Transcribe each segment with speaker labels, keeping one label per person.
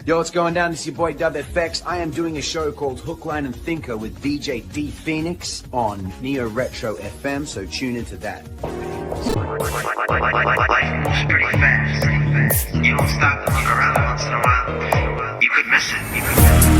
Speaker 1: Yo, what's going down? It's your boy Dub FX. I am doing a show called Hook, Line, and Thinker with DJ D Phoenix on Neo Retro FM, so tune into that.
Speaker 2: Pretty fast. You don't stop and look around once in a while. You could miss it. You could miss it.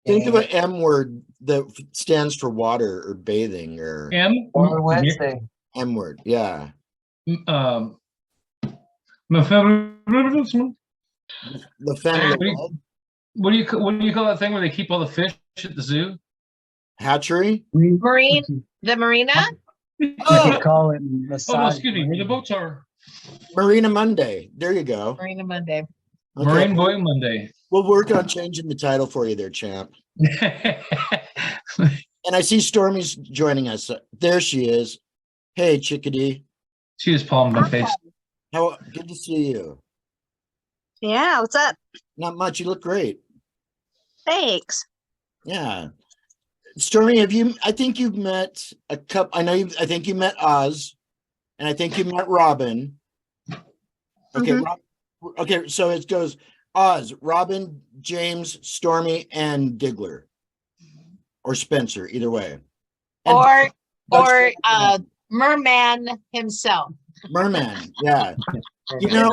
Speaker 3: Think of an M word that stands for water or bathing or
Speaker 4: Or Wednesday.
Speaker 3: M word. Yeah.
Speaker 5: What
Speaker 3: The family
Speaker 5: do you call that thing where they keep all the fish at the zoo?
Speaker 3: hatchery.
Speaker 6: Marine, the marina.
Speaker 4: You call it
Speaker 5: Oh no,
Speaker 4: massage.
Speaker 5: excuse me, where the boats are.
Speaker 3: Marina Monday. There you go.
Speaker 6: Marina Monday.
Speaker 3: Okay.
Speaker 5: Marine Boy Monday.
Speaker 3: We'll work on changing the title for you there, champ. And I see Stormy's joining us. There she is. Hey, chickadee.
Speaker 5: She just palmed my face.
Speaker 3: How good to see you.
Speaker 7: Yeah, what's up?
Speaker 3: Not much. You look great.
Speaker 7: Thanks.
Speaker 3: Yeah. Stormy, I think you've met a couple. I think you met Oz, and I think you met Robin. Okay. Okay. So it goes Oz, Robin, James, Stormy, and Diggler. Or Spencer, either way. And
Speaker 6: Or Merman himself.
Speaker 3: Merman, yeah. You know,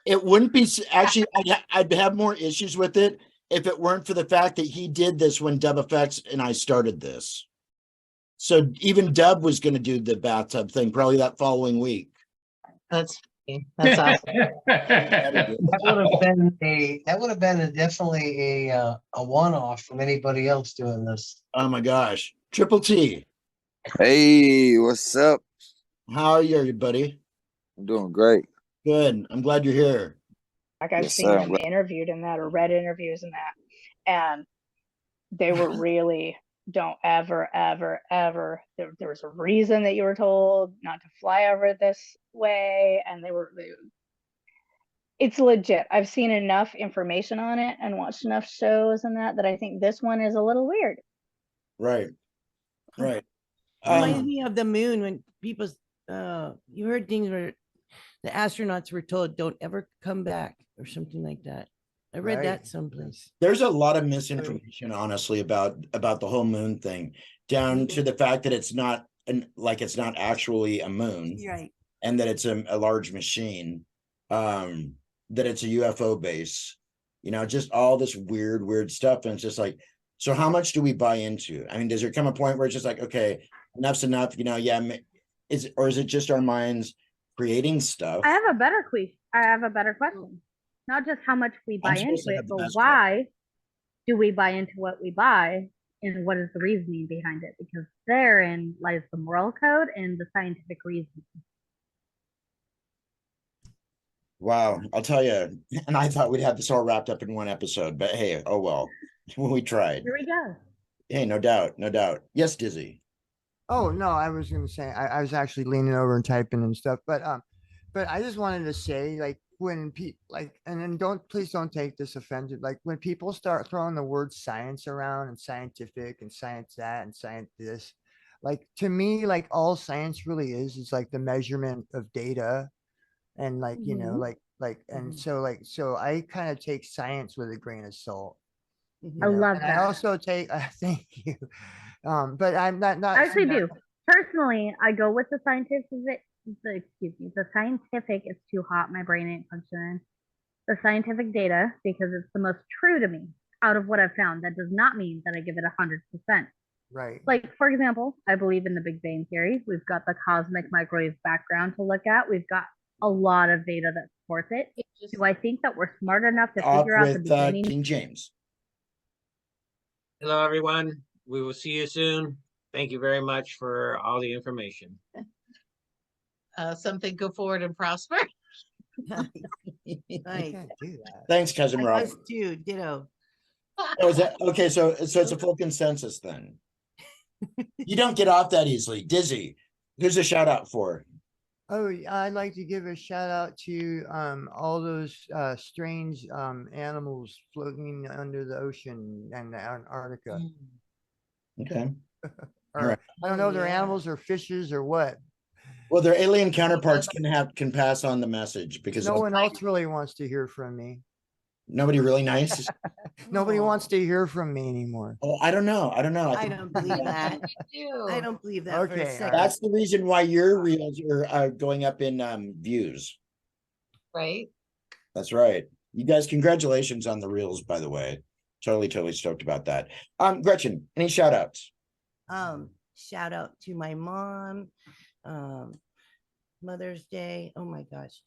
Speaker 3: it wouldn't be actually. I'd have more issues with it if it weren't for the fact that he did this when Dub Effects and I started this. So even Dub was going to do the bathtub thing probably that following week.
Speaker 6: That's awesome.
Speaker 4: That would have been definitely a one-off from anybody else doing this.
Speaker 3: Oh my gosh, Triple T,
Speaker 8: Hey, what's up?
Speaker 3: how are you, buddy?
Speaker 8: I'm doing great.
Speaker 3: Good. I'm glad you're here.
Speaker 7: Like I've
Speaker 8: Yes,
Speaker 7: seen
Speaker 8: sir.
Speaker 7: them interviewed in that or read interviews in that. And they were really don't ever, there was a reason that you were told not to fly over this way. And it's legit. I've seen enough information on it and watched enough shows and that I think this one is a little weird.
Speaker 3: Right. Right.
Speaker 9: Reminds me of the moon when people, you heard things where the astronauts were told, don't ever come back or something like that. I read that someplace.
Speaker 3: There's a lot of misinformation, honestly, about the whole moon thing, down to the fact that it's not it's not actually a moon,
Speaker 9: Right.
Speaker 3: and that it's a large machine, that it's a UFO base, just all this weird stuff. And it's just like, so how much do we buy into? I mean, does there come a point where it's just like, okay, enough's enough, is it just our minds creating stuff?
Speaker 7: I have a better question. Not just how much we buy into it, but why do we buy into what we buy, and what is the reasoning behind it? Because therein lies the moral code and the scientific reason.
Speaker 3: Wow, I'll tell you, and I thought we'd have this all wrapped up in one episode, but hey, oh well, we tried.
Speaker 7: Here we go.
Speaker 3: Hey, no doubt. Yes, Dizzy.
Speaker 10: Oh no, I was gonna say I was actually leaning over and typing and stuff, but I just wanted to say, like, when and then please don't take this offended. Like, when people start throwing the word science around and scientific and science that and science this, like, to me, like, all science really is like the measurement of data, and like, and so I kind of take science with a grain of salt.
Speaker 7: I love that.
Speaker 10: I also take thank you. But I'm not
Speaker 7: I actually do. Personally, I go with the scientific. The scientific is too hot. My brain ain't functioning. The scientific data, because it's the most true to me out of what I've found. That does not mean that I give it 100%.
Speaker 10: Right.
Speaker 7: Like, for example, I believe in the Big Bang Theory. We've got the cosmic microwave background to look at. We've got a lot of data that supports it. Do I think that we're smart enough to figure out the beginning?
Speaker 3: King James.
Speaker 11: Hello, everyone. We will see you soon. Thank you very much for all the information.
Speaker 6: something go forward and prosper.
Speaker 9: Nice.
Speaker 10: Can't do that.
Speaker 3: Thanks, cousin Rob.
Speaker 9: Us too, ditto.
Speaker 3: Oh, is that okay? So it's a full consensus then. You don't get off that easily. Dizzy, who's a shout out for?
Speaker 10: Oh, I'd like to give a shout out to all those strange animals floating under the ocean and Antarctica.
Speaker 3: Okay.
Speaker 10: Or,
Speaker 3: All right.
Speaker 10: I don't know if they're
Speaker 9: Yeah.
Speaker 10: animals or fishes or what.
Speaker 3: Well, their alien counterparts can pass on the message because
Speaker 10: No one else really wants to hear from me.
Speaker 3: nobody really nice.
Speaker 10: Nobody wants
Speaker 9: Aw.
Speaker 10: to hear from me anymore.
Speaker 3: Oh, I don't know. I
Speaker 9: I don't believe that. I don't believe that for a
Speaker 10: Okay,
Speaker 9: second.
Speaker 3: That's the reason why your reels are going up in views.
Speaker 6: Right?
Speaker 3: That's right. You guys, congratulations on the reels, by the way. Totally stoked about that. Gretchen, any shout outs?
Speaker 9: Shout out to my mom. Mother's Day. Oh my gosh.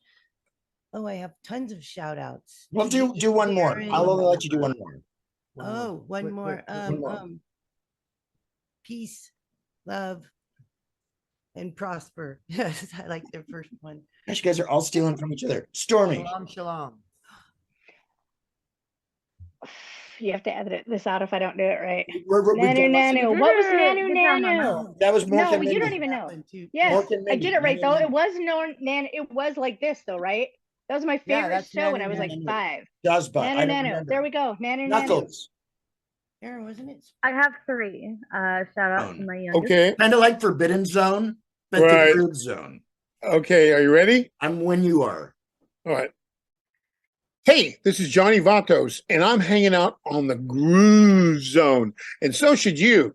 Speaker 9: Oh, I have tons of shout outs.
Speaker 3: Well, do one more. I'll only let you do one more.
Speaker 9: Oh, one more.
Speaker 3: one more.
Speaker 9: Peace, love, and prosper. Yes, I like their first one.
Speaker 3: Gosh, you guys are all stealing from each other. Stormy.
Speaker 10: Shalom, shalom.
Speaker 7: You have to edit this out if I don't do it right.
Speaker 3: We've
Speaker 7: Nanu,
Speaker 3: done-
Speaker 7: nanu. What was nanu, Good job, nanu?
Speaker 9: Mama.
Speaker 3: That was more
Speaker 7: No,
Speaker 3: than
Speaker 7: you don't
Speaker 3: maybe.
Speaker 7: even
Speaker 9: That
Speaker 7: know.
Speaker 9: one too.
Speaker 7: Yes,
Speaker 3: More than
Speaker 7: I
Speaker 3: maybe.
Speaker 7: did it right
Speaker 3: Nanu,
Speaker 7: though.
Speaker 3: nanu.
Speaker 7: It was no nan. It was like this though, right? That was my
Speaker 10: Yeah,
Speaker 7: favorite
Speaker 10: that's
Speaker 7: show when
Speaker 10: nanu,
Speaker 7: I was like
Speaker 3: nanu.
Speaker 7: 5.
Speaker 3: Dazba. I
Speaker 7: Nanu,
Speaker 3: don't
Speaker 7: nanu.
Speaker 3: remember.
Speaker 7: There we go. Nanu, nanu.
Speaker 3: Knuckles.
Speaker 9: Aaron, wasn't it?
Speaker 7: I have 3. Shout out to my youngest.
Speaker 11: Okay.
Speaker 3: Kind of like Forbidden Zone, but
Speaker 11: Right.
Speaker 3: the Groove Zone.
Speaker 11: Okay. Are you ready?
Speaker 3: I'm when you are.
Speaker 11: All right. Hey, this is Johnny Vatos, and I'm hanging out on the Groove Zone, and so should you.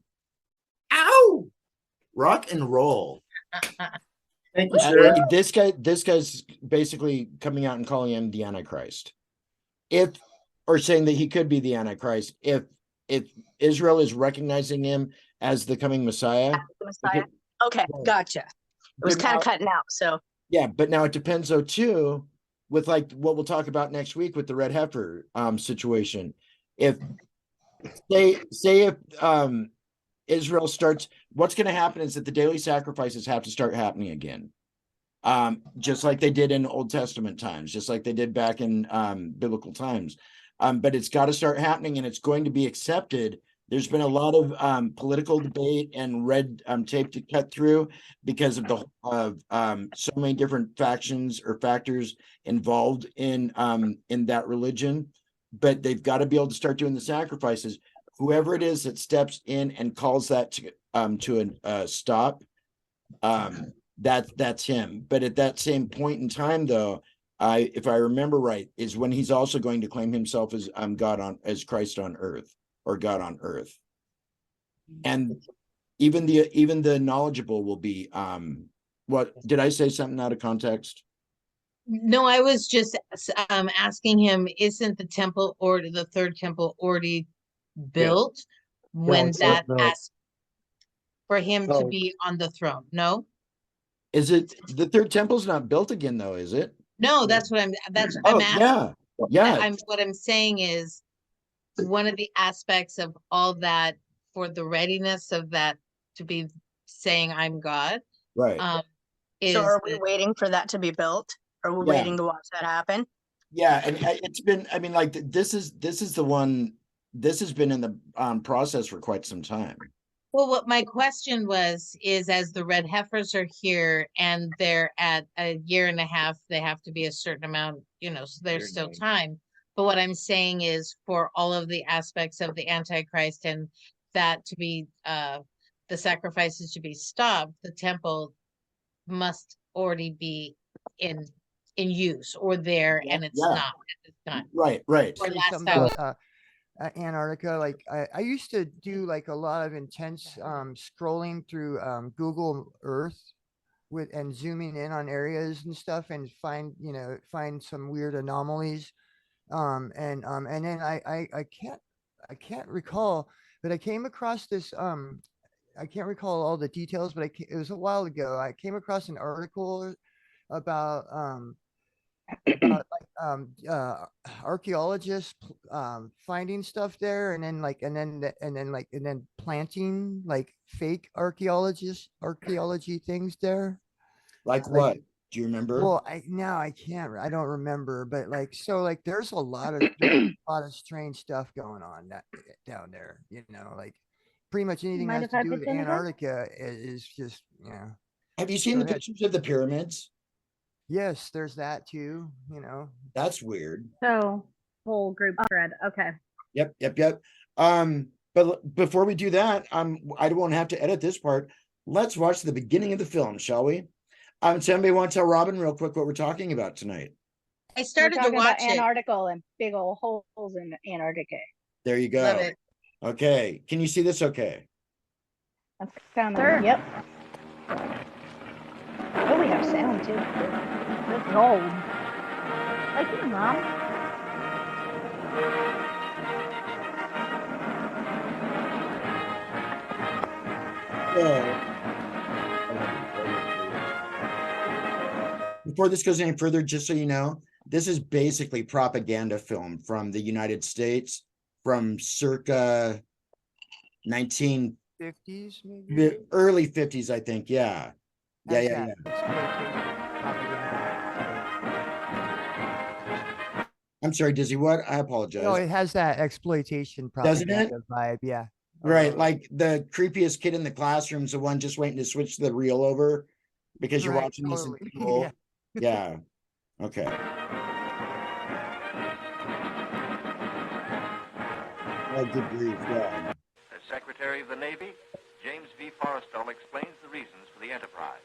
Speaker 3: Ow! Rock and roll.
Speaker 11: Thank you, sir.
Speaker 3: This guy's basically coming out and calling him the Antichrist. Or saying that he could be the Antichrist if Israel is recognizing him as the coming Messiah.
Speaker 12: The Messiah. Okay,
Speaker 3: Right.
Speaker 12: gotcha. It was
Speaker 3: But
Speaker 12: kind
Speaker 3: now-
Speaker 12: of cutting out, so
Speaker 3: Yeah, but now it depends though too, with like what we'll talk about next week with the red heifer situation. If if Israel starts, what's going to happen is that the daily sacrifices have to start happening again. Just like they did in Old Testament times, just like they did back in biblical times. But it's got to start happening and it's going to be accepted. There's been a lot of political debate and red tape to cut through because of so many different factions or factors involved in that religion. But they've got to be able to start doing the sacrifices. Whoever it is that steps in and calls that to a stop, that's him. But at that same point in time, though, if I remember right, is when he's also going to claim himself as as Christ on earth, or God on earth. And even the knowledgeable will be what did I say something out of context?
Speaker 6: No, I was just asking him, isn't the temple or the third temple already built when
Speaker 4: it's
Speaker 6: that
Speaker 4: not built.
Speaker 6: asked for him to
Speaker 4: No.
Speaker 6: be on the throne? No,
Speaker 3: Is it the third temple's not built again though, is it?
Speaker 6: no, that's what I'm
Speaker 3: Oh
Speaker 6: asking.
Speaker 3: yeah.
Speaker 6: What I'm saying is one of the aspects of all that for the readiness of that to be saying I'm God.
Speaker 3: Right.
Speaker 6: Is
Speaker 12: so are we waiting for that to be built? Or are we
Speaker 3: Yeah.
Speaker 12: waiting to watch that happen?
Speaker 3: Yeah, and it's been, I mean, like this is the one, this has been in the process for quite some time.
Speaker 6: well, what my question is as the red heifers are here and they're at a year and a half, they have to be a certain amount, so there's still time. But what I'm saying is for all of the aspects of the Antichrist and that to be the sacrifices to be stopped, the temple must already be in use or there, and it's
Speaker 3: Yeah.
Speaker 6: not at this time.
Speaker 3: Right.
Speaker 6: Or
Speaker 10: Say
Speaker 6: last
Speaker 10: something
Speaker 6: time.
Speaker 10: about, Antarctica. Like I used to do like a lot of intense scrolling through Google Earth and zooming in on areas and stuff and find some weird anomalies. And then I can't recall, but I came across this I can't recall all the details, but it was a while ago. I came across an article about archaeologists finding stuff there, and then planting like fake archaeology things there.
Speaker 3: Like what? Do you remember?
Speaker 10: Well, I can't. I don't remember, but like there's a lot of strange stuff going on down there. Like pretty much anything
Speaker 7: Mind
Speaker 10: has
Speaker 7: if
Speaker 10: to
Speaker 7: I
Speaker 10: do
Speaker 7: pitch
Speaker 10: with
Speaker 7: in again?
Speaker 10: Antarctica is just
Speaker 3: Have you seen
Speaker 10: Go
Speaker 3: the
Speaker 10: ahead.
Speaker 3: pictures of the pyramids?
Speaker 10: Yes, there's that too.
Speaker 3: That's weird.
Speaker 7: So whole group thread. Okay.
Speaker 3: Yep. But before we do that, I won't have to edit this part. Let's watch the beginning of the film, shall we? Somebody want to tell Robin real quick what we're talking about tonight?
Speaker 6: I started to watch it.
Speaker 7: Antarctica and big old holes in Antarctica.
Speaker 3: There you go.
Speaker 6: Love it.
Speaker 3: Okay. Can you see this okay?
Speaker 7: That's kind of Yep. Oh, we have sound too. Good gold. Like you, Mom.
Speaker 3: Before this goes any further, just so you know, this is basically propaganda film from the United States from circa 19
Speaker 10: 50s, maybe.
Speaker 3: the early 50s, I think. Yeah.
Speaker 10: Yeah.
Speaker 3: I'm sorry, Dizzy. What? I apologize.
Speaker 10: No, it has that exploitation
Speaker 3: Doesn't it?
Speaker 10: propaganda vibe. Yeah.
Speaker 3: Right. Like the creepiest kid in the classroom's the one just waiting to switch the reel over because you're
Speaker 10: Right,
Speaker 3: watching this in
Speaker 10: totally.
Speaker 3: school.
Speaker 10: Yeah.
Speaker 3: Yeah. Okay. Oh, good grief. Yeah.
Speaker 13: As Secretary of the Navy, James V. Forrestal explains the reasons for the enterprise.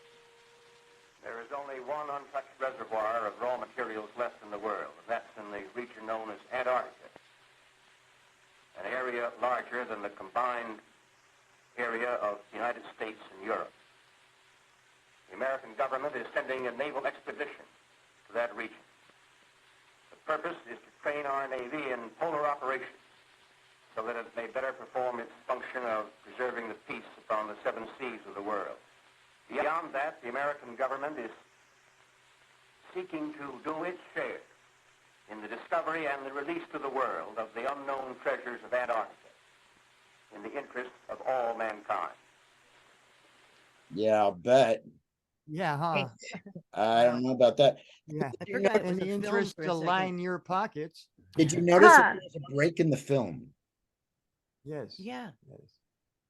Speaker 14: There is only one untouched reservoir of raw materials left in the world, and that's in the region known as Antarctica, an area larger than the combined area of the United States and Europe. The American government is sending a naval expedition to that region. The purpose is to train our Navy in polar operations so that it may better perform its function of preserving the peace upon the seven seas of the world. Beyond that, the American government is seeking to do its share in the discovery and the release to the world of the unknown treasures of Antarctica in the interest of all mankind.
Speaker 3: Yeah, I'll bet.
Speaker 10: Yeah, huh?
Speaker 3: I don't know about that.
Speaker 10: Yeah.
Speaker 9: I forgot
Speaker 10: In
Speaker 9: it was
Speaker 10: the
Speaker 9: a film
Speaker 10: interest
Speaker 9: for a
Speaker 10: to
Speaker 9: second.
Speaker 10: line your pockets.
Speaker 3: Did you notice that there's a break in the film?
Speaker 10: Yes.
Speaker 9: Yeah.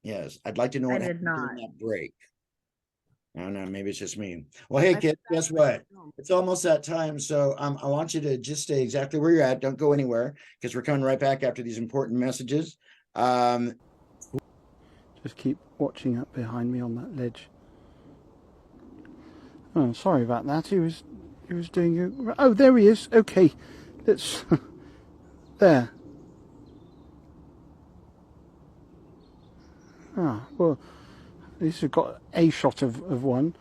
Speaker 3: Yes. I'd like to know
Speaker 7: I
Speaker 3: what
Speaker 7: did
Speaker 3: happened during
Speaker 7: not.
Speaker 3: that break. I don't know. Maybe it's just me. Well, hey, kids, guess what? It's almost that time. So I want you to just stay exactly where you're at. Don't go anywhere because we're coming right back after these important messages.
Speaker 15: Just keep watching up behind me on that ledge. Oh, sorry about that. He was doing it. Oh, there he is. Okay, that's there. Ah, well, at least we've got a shot of one.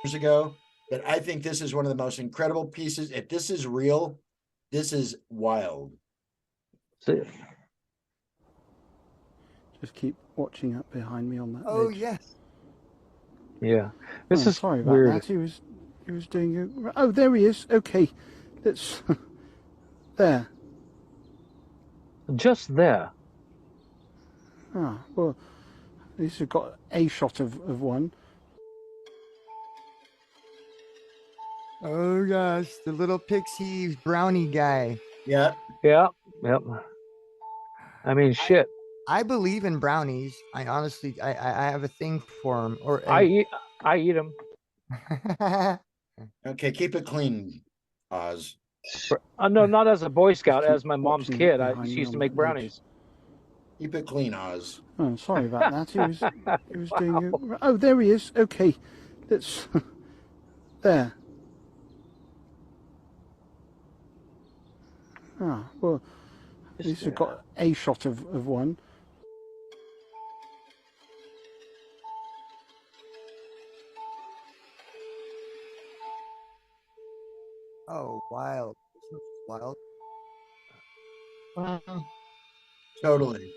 Speaker 3: Years ago, but I think this is one of the most incredible pieces. If this is real, this is wild.
Speaker 15: Just keep watching up behind me on that
Speaker 10: Oh
Speaker 15: ledge.
Speaker 10: yes.
Speaker 16: Yeah. This is
Speaker 15: sorry about
Speaker 16: weird.
Speaker 15: that. He was doing it. Oh, there he is. Okay, that's there.
Speaker 16: Just there.
Speaker 15: Ah, well, at least we've got a shot of one.
Speaker 10: Oh gosh, the little pixie brownie guy.
Speaker 3: Yeah.
Speaker 16: Yeah. Yep. I mean, shit.
Speaker 10: I believe in brownies. I honestly, I have a thing for them. Or
Speaker 16: I eat them.
Speaker 3: Okay, keep it clean, Oz.
Speaker 16: No, not as a Boy Scout,
Speaker 15: Keep
Speaker 16: as my mom's
Speaker 15: watching
Speaker 16: kid.
Speaker 15: behind
Speaker 16: She
Speaker 15: me
Speaker 16: used
Speaker 15: on
Speaker 16: to make
Speaker 15: that ledge.
Speaker 16: brownies.
Speaker 3: Keep it clean, Oz.
Speaker 15: Oh, sorry about that. He was doing it. Oh, there he is. Okay, that's there. Ah, well, at least we've got a shot of one.
Speaker 10: Oh, wild. Wild.
Speaker 3: Totally.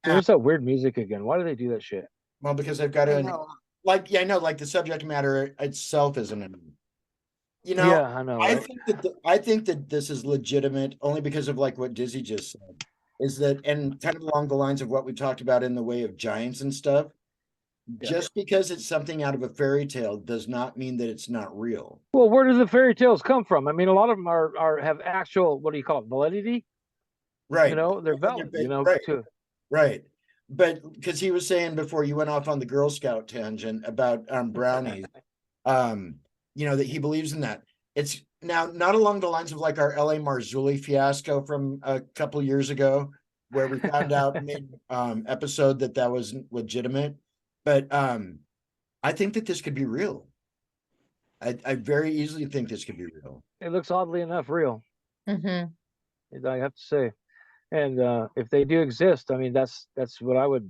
Speaker 16: There's that weird music again. Why do they do that shit?
Speaker 3: Well, because they've got
Speaker 10: I
Speaker 3: to.
Speaker 10: know.
Speaker 3: like, yeah, I know, like the subject matter itself isn't.
Speaker 16: Yeah, I know,
Speaker 3: I
Speaker 16: right?
Speaker 3: think that I think that this is legitimate only because of like what Dizzy just said. Is that, and kind of along the lines of what we talked about in the way of giants and stuff. Just because it's something out of a fairy tale does not mean that it's not real.
Speaker 16: Well, where do the fairy tales come from? I mean, a lot of them are have actual, what do you call it, validity?
Speaker 3: Right.
Speaker 16: You know, they're valid. You know,
Speaker 3: right.
Speaker 16: too.
Speaker 3: Right. But because he was saying before you went off on the Girl Scout tangent about brownies, that he believes in that. It's now not along the lines of like our LA Marzulli fiasco from a couple years ago, where we found out mid episode that wasn't legitimate. But I think that this could be real. I very easily think this could be real.
Speaker 16: It looks oddly enough real.
Speaker 6: Mm-hmm.
Speaker 16: I have to say, and if they do exist, I mean, that's what I would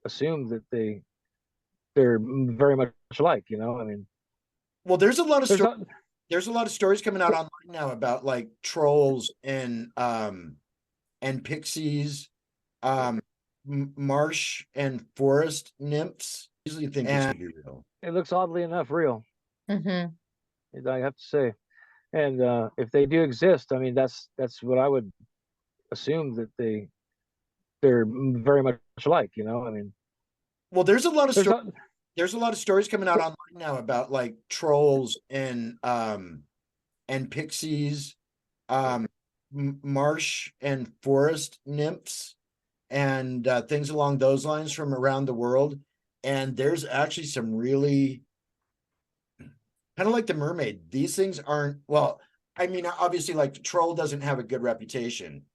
Speaker 16: assume that they're very much alike. You know, I mean,
Speaker 3: well, there's a lot of there's a lot of stories coming out online now about like trolls and pixies, marsh and forest nymphs. I usually think this could be real.
Speaker 16: It looks oddly enough real.
Speaker 6: Mm-hmm.
Speaker 16: I have to say, and if they do exist, I mean, that's what I would assume that they're very much alike. You know, I mean,
Speaker 3: well, there's a lot of there's a lot of stories coming out online now about like trolls and pixies, marsh and forest nymphs, and things along those lines from around the world. And there's actually some really kind of like the mermaid. These things aren't, well, I mean, obviously, like the troll doesn't have a good reputation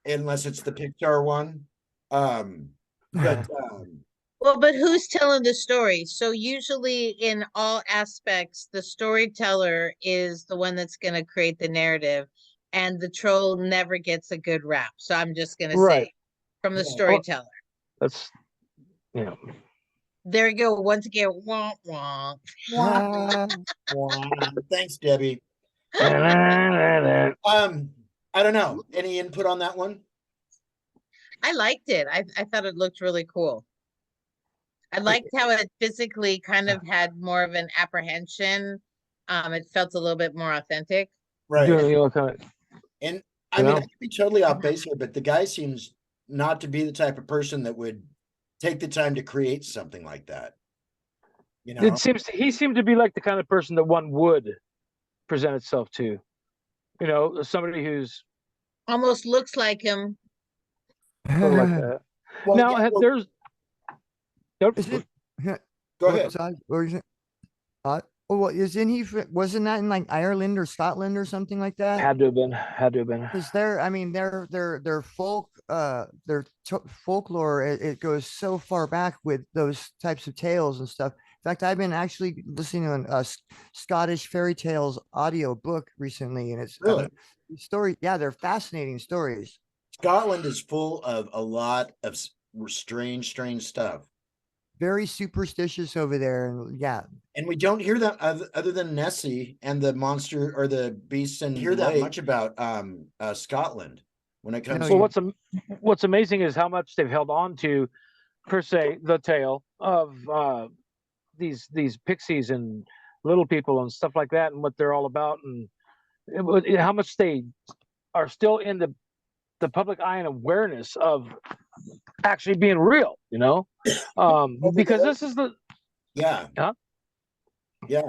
Speaker 3: unless it's the Pixar one. But
Speaker 6: well, but who's telling the story? So usually in all aspects, the storyteller is the one that's going to create the narrative, and the troll never gets a good rap. So I'm just going to say from the storyteller.
Speaker 16: That's,
Speaker 6: There you go. Once again, womp
Speaker 3: womp. Thanks, Debbie. I don't know. Any input on that one?
Speaker 6: I liked it. I thought it looked really cool. I liked how it physically kind of had more of an apprehension. It felt a little bit more authentic.
Speaker 3: Right.
Speaker 16: Kind of,
Speaker 3: and I mean, I could be totally off base here, but the guy seems not to be the type of person that would take the time to create something like that. You know,
Speaker 16: he seemed to be like the kind of person that one would present itself to. You know, somebody who's
Speaker 6: almost looks like him.
Speaker 16: Like that.
Speaker 3: Well,
Speaker 16: now there's.
Speaker 3: Go ahead.
Speaker 10: Isn't he? Wasn't that in like Ireland or Scotland or something like that?
Speaker 16: Had to have been.
Speaker 10: Because their folklore. It goes so far back with those types of tales and stuff. In fact, I've been actually listening to a Scottish fairy tales audio book recently, and it's
Speaker 3: really
Speaker 10: story. Yeah, they're fascinating stories.
Speaker 3: Scotland is full of a lot of strange stuff.
Speaker 10: Very superstitious over there, and
Speaker 3: and we don't hear that other than Nessie and the monster or the beasts, and hear that much about Scotland when it comes.
Speaker 16: So what's amazing is how much they've held on to, per se, the tale of these pixies and little people and stuff like that, and what they're all about, and how much they are still in the public eye and awareness of actually being real, you know, because this is the
Speaker 3: yeah.
Speaker 16: Have you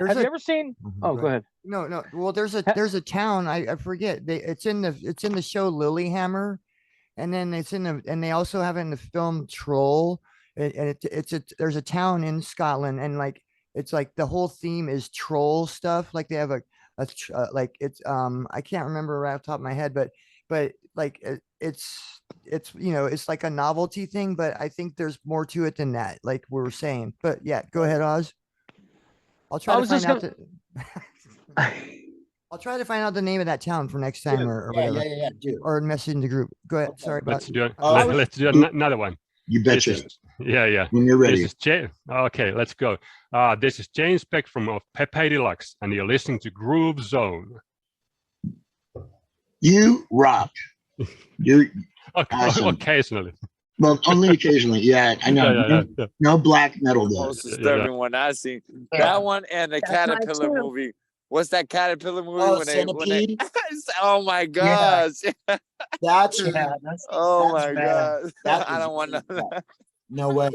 Speaker 16: ever seen? Oh, go ahead.
Speaker 10: No. Well, there's a town. I forget. It's in the show Lilyhammer, and then and they also have it in the film Troll. And there's a town in Scotland, and like it's like the whole theme is troll stuff. Like they have like it's I can't remember right off the top of my head, but like it's it's like a novelty thing, but I think there's more to it than that, like we were saying. But yeah, go ahead, Oz. I'll try to find out I'll try to find out the name of that town for next time, or whatever. Or message in the group. Go ahead. Sorry about
Speaker 17: let's do another one.
Speaker 18: You betcha.
Speaker 17: Yeah.
Speaker 18: When you're ready.
Speaker 17: This is okay, let's go. This is James Beck from Pepe Deluxe, and you're listening to Groove Zone.
Speaker 18: You rock. You
Speaker 17: occasionally.
Speaker 3: Well, only occasionally. Yeah, I know. No black metal though.
Speaker 8: Most disturbing one I seen.
Speaker 4: Yeah.
Speaker 8: That one and the
Speaker 12: That's mine
Speaker 8: caterpillar
Speaker 12: too.
Speaker 8: movie. What's that caterpillar movie
Speaker 3: Oh,
Speaker 8: when they
Speaker 3: Centipede.
Speaker 8: oh my
Speaker 4: Yeah.
Speaker 8: gosh.
Speaker 3: That's
Speaker 4: Yeah, that's
Speaker 8: Oh
Speaker 4: that's
Speaker 8: my
Speaker 4: bad.
Speaker 8: god.
Speaker 3: that
Speaker 8: I
Speaker 3: was
Speaker 8: don't want none of that.
Speaker 3: no way.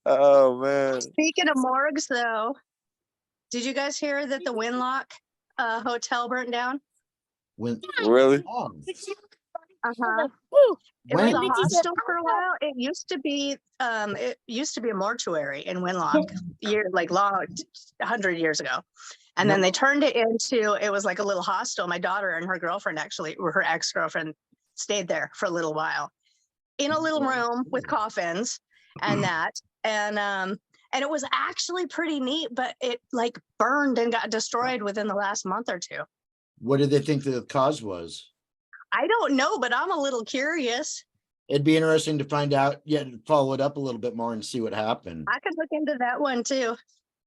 Speaker 8: Oh man.
Speaker 12: Speaking of morgues, though, did you guys hear that the Winlock hotel burnt down?
Speaker 3: When
Speaker 8: Really?
Speaker 3: oh,
Speaker 12: Uh-huh. It was
Speaker 3: when?
Speaker 12: a hostel for a while. It used to be a mortuary in Winlock, like long 100 years ago. And then they turned it into, it was like a little hostel. My daughter and her girlfriend actually, or her ex-girlfriend, stayed there for a little while in a little room with coffins and that. And it was actually pretty neat, but it like burned and got destroyed within the last month or two.
Speaker 3: What did they think the cause was?
Speaker 12: I don't know, but I'm a little curious.
Speaker 3: It'd be interesting to find out, follow it up a little bit more and see what happened.
Speaker 12: I could look into that one too.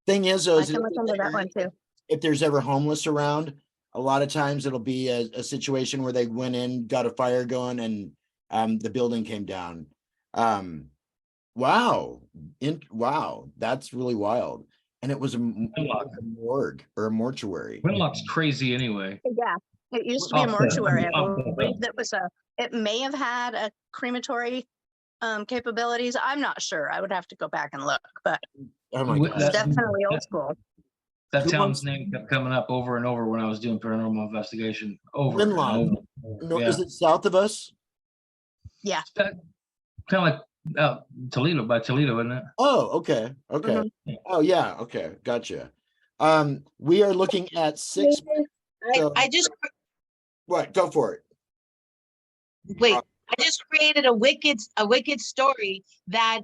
Speaker 3: Thing is, though,
Speaker 12: I can look into that one too.
Speaker 3: if there's ever homeless around, a lot of times it'll be a situation where they went in, got a fire going, and the building came down. Wow. Wow, that's really wild. And it was a morgue or a mortuary.
Speaker 5: Winlock's crazy anyway.
Speaker 12: Yeah, it used to be a mortuary. I believe that was it may have had a crematory capabilities. I'm not sure. I would have to go back and look, but
Speaker 3: oh my
Speaker 12: it's
Speaker 3: God.
Speaker 12: definitely old school.
Speaker 5: That town's name kept coming up over and over when I was doing paranormal investigation. Over and
Speaker 3: Winlock.
Speaker 5: over.
Speaker 3: No,
Speaker 5: Yeah.
Speaker 3: is it south of us?
Speaker 12: Yeah.
Speaker 5: Kind of like Toledo, by Toledo, isn't it?
Speaker 3: Oh, okay. Okay. Oh, yeah. Okay. Gotcha. We are looking at 6.
Speaker 6: I just
Speaker 3: What? Go for it.
Speaker 6: wait. I just created a wicked story that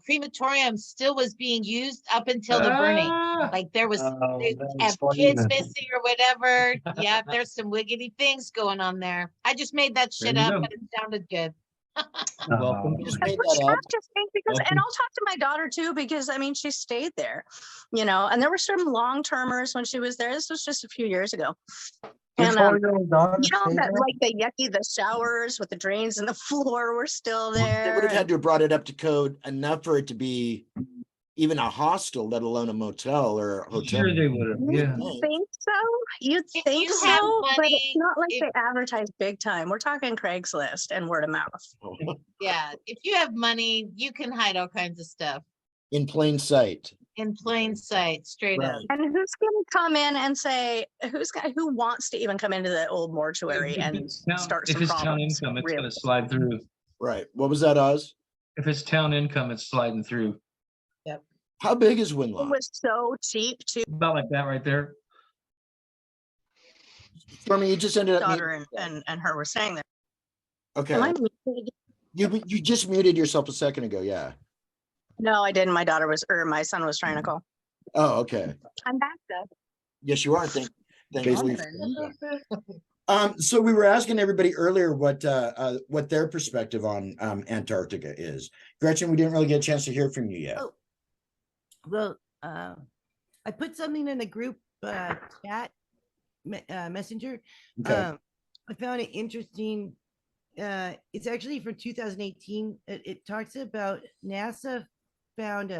Speaker 6: crematorium still was being used up until the burning. Like there was they have kids missing or whatever. Yeah, there's some wiggity things going on there. I just made that shit
Speaker 5: There you
Speaker 6: up,
Speaker 5: go.
Speaker 6: but it sounded good.
Speaker 5: Welcome.
Speaker 3: Just
Speaker 12: Which
Speaker 3: made
Speaker 12: was
Speaker 3: that up.
Speaker 12: interesting because, and I'll talk to my daughter too, because I mean, she stayed there, and there were some long-termers when she was there. This was just a few years ago. And that, like the showers with the drains in the floor were still there.
Speaker 3: They would have had to have brought it up to code enough for it to be even a hostel, let alone a motel or a hotel.
Speaker 5: Sure they would have. Yeah.
Speaker 12: You think so? You'd think
Speaker 6: you have
Speaker 12: so, but
Speaker 6: money,
Speaker 12: it's not like they advertise big time. We're talking Craigslist and word of mouth.
Speaker 6: Yeah, if you have money, you can hide all kinds of stuff
Speaker 3: In plain sight.
Speaker 6: in plain sight, straight up.
Speaker 12: And who's going to come in and say who wants to even come into the old mortuary and start some
Speaker 5: If it's town
Speaker 12: problems?
Speaker 5: income, it's
Speaker 12: really?
Speaker 5: gonna slide through.
Speaker 3: Right. What was that, Oz?
Speaker 5: If it's town income, it's sliding through.
Speaker 6: Yep.
Speaker 3: How big is
Speaker 12: It
Speaker 3: Winlock?
Speaker 12: was so cheap too.
Speaker 5: About like that right there.
Speaker 3: Stormy, you just ended up
Speaker 12: Daughter and her were saying that.
Speaker 3: Okay.
Speaker 12: Am I muted?
Speaker 3: You just muted yourself a second ago, yeah.
Speaker 12: No, I didn't. My daughter was, or my son was trying to call.
Speaker 3: Oh, okay.
Speaker 12: I'm back though.
Speaker 3: Yes, you are. Thankfully. So we were asking everybody earlier what their perspective on Antarctica is. Gretchen, we didn't really get a chance to hear from you yet.
Speaker 9: Oh, well, I put something in a group chat messenger.
Speaker 3: Okay.
Speaker 9: I found it interesting. It's actually from 2018. It talks about NASA found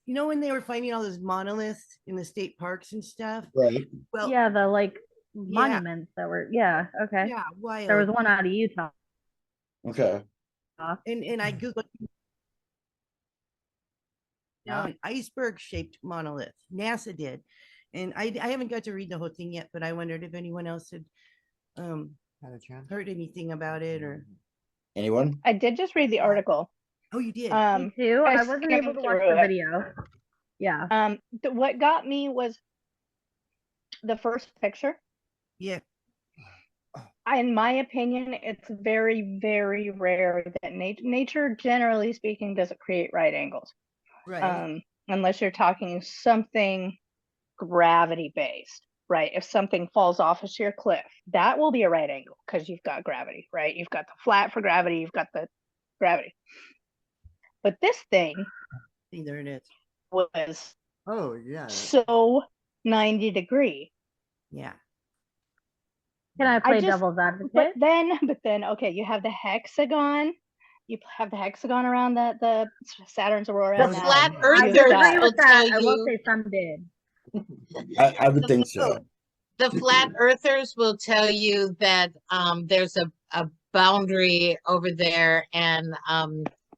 Speaker 9: when they were finding all those monoliths in the state parks and stuff.
Speaker 3: Right.
Speaker 9: Well,
Speaker 7: yeah, the monuments that were okay.
Speaker 9: Yeah, wild.
Speaker 7: There was one out of Utah.
Speaker 3: Okay.
Speaker 9: And I googled an iceberg shaped monolith. NASA did. And I haven't got to read the whole thing yet, but I wondered if anyone else had heard anything about it or
Speaker 3: anyone.
Speaker 18: I did just read the article.
Speaker 9: Oh, you did?
Speaker 7: Me too. I wasn't able to watch the video. Yeah.
Speaker 18: What got me was the first picture.
Speaker 9: Yeah.
Speaker 18: In my opinion, it's very, very rare that nature, generally speaking, doesn't create right angles.
Speaker 9: Right.
Speaker 18: Unless you're talking something gravity based, right? If something falls off a sheer cliff, that will be a right angle because you've got gravity, right? You've got the flat for gravity, you've got the gravity. But this thing,
Speaker 9: there it is,
Speaker 18: was
Speaker 10: oh yeah,
Speaker 18: so 90 degree.
Speaker 9: Yeah.
Speaker 7: Can I play
Speaker 18: just-
Speaker 7: devil's advocate?
Speaker 18: But then, okay, you have the hexagon. You have the hexagon around the Saturn's aurora.
Speaker 6: The
Speaker 18: and that.
Speaker 6: flat
Speaker 7: I
Speaker 6: earthers
Speaker 7: would agree
Speaker 6: will
Speaker 7: with that.
Speaker 6: tell
Speaker 7: I will
Speaker 6: you.
Speaker 7: say some did.
Speaker 3: I would think so.
Speaker 6: The flat earthers will tell you that there's a boundary over there and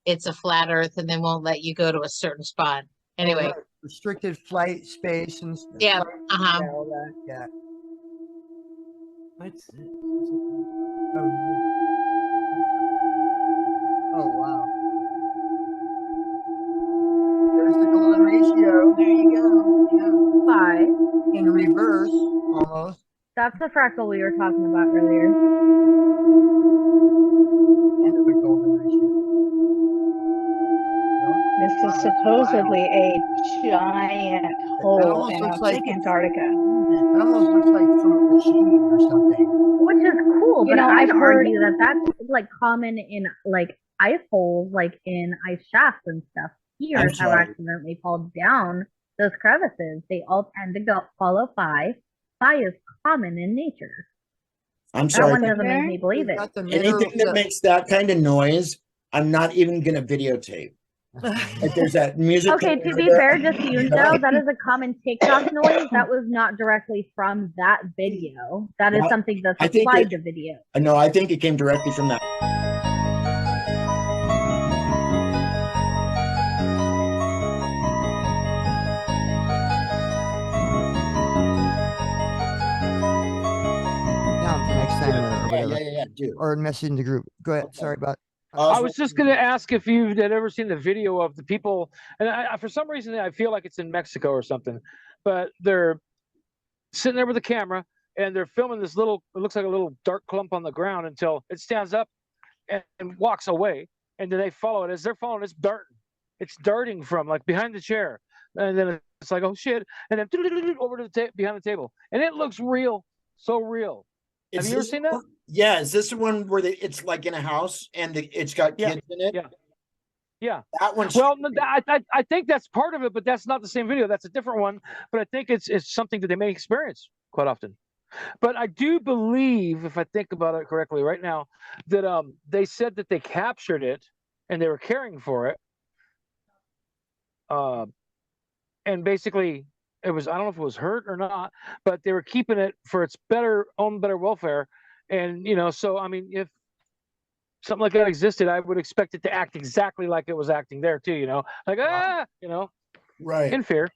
Speaker 6: it's a flat earth and they won't let you go to a certain spot. Anyway.
Speaker 10: Restricted flight space and stuff.
Speaker 6: Yeah. Uh-huh.
Speaker 10: Yeah, all that. Yeah.
Speaker 9: What's it?
Speaker 10: Oh wow. There's the golden ratio. There you go. Yeah.
Speaker 7: 5.
Speaker 10: In reverse, almost.
Speaker 7: That's the fractal we were talking about earlier.
Speaker 10: End of the golden ratio.
Speaker 18: This is supposedly a giant hole
Speaker 10: almost
Speaker 18: in
Speaker 10: looks like
Speaker 18: Antarctica.
Speaker 10: That almost looks like from a machine or something.
Speaker 7: Which is cool,
Speaker 18: You
Speaker 7: but
Speaker 18: know,
Speaker 7: I'd
Speaker 18: I've heard-
Speaker 7: argue that that's like common in like ice holes, like in ice shafts and stuff. Skiers have
Speaker 3: sorry.
Speaker 7: accidentally fallen down those crevices. They all tend to go follow phi. Phi is common in nature.
Speaker 3: I'm
Speaker 7: That
Speaker 3: sorry.
Speaker 7: one doesn't make me believe it.
Speaker 3: Anything that makes that kind of noise, I'm not even gonna videotape. Like there's that music.
Speaker 7: Okay, to be fair, just so you know, that is a common TikTok noise. That was not directly from that video. That is
Speaker 3: Well,
Speaker 7: something that's
Speaker 3: I think
Speaker 7: applied
Speaker 3: it-
Speaker 7: to video.
Speaker 3: No, I think it came directly from that.
Speaker 10: Down for next time or whatever.
Speaker 3: Yeah, do.
Speaker 10: Or message in the group. Go ahead. Sorry about.
Speaker 16: I was just going to ask if you had ever seen the video of the people, and for some reason I feel like it's in Mexico or something, but they're sitting there with the camera and they're filming this little, it looks like a little dark clump on the ground until it stands up and walks away, and then they follow it. As they're following, it's darting from like behind the chair, and then it's like, oh shit, and then over to the behind the table, and it looks real, so real. Have you ever seen that?
Speaker 3: Yeah, is this the one where it's like in a house and it's got kids in it?
Speaker 16: Yeah.
Speaker 3: That one's
Speaker 16: well. I think that's part of it, but that's not the same video. That's a different one. But I think it's something that they may experience quite often. But I do believe, if I think about it correctly right now, that they said that they captured it and they were caring for it. And basically it was, I don't know if it was hurt or not, but they were keeping it for its better welfare. And so I mean, if something like that existed, I would expect it to act exactly like it was acting there too, like
Speaker 3: right
Speaker 16: in fear.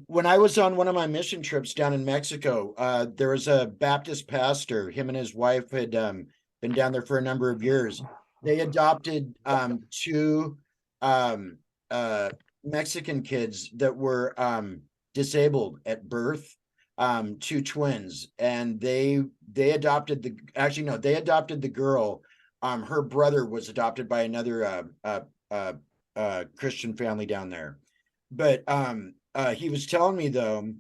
Speaker 3: When I was on one of my mission trips down in Mexico, there was a Baptist pastor. Him and his wife had been down there for a number of years. They adopted two Mexican kids that were disabled at birth, two twins, and they adopted they adopted the girl. Her brother was adopted by another Christian family down there, but he was telling me though,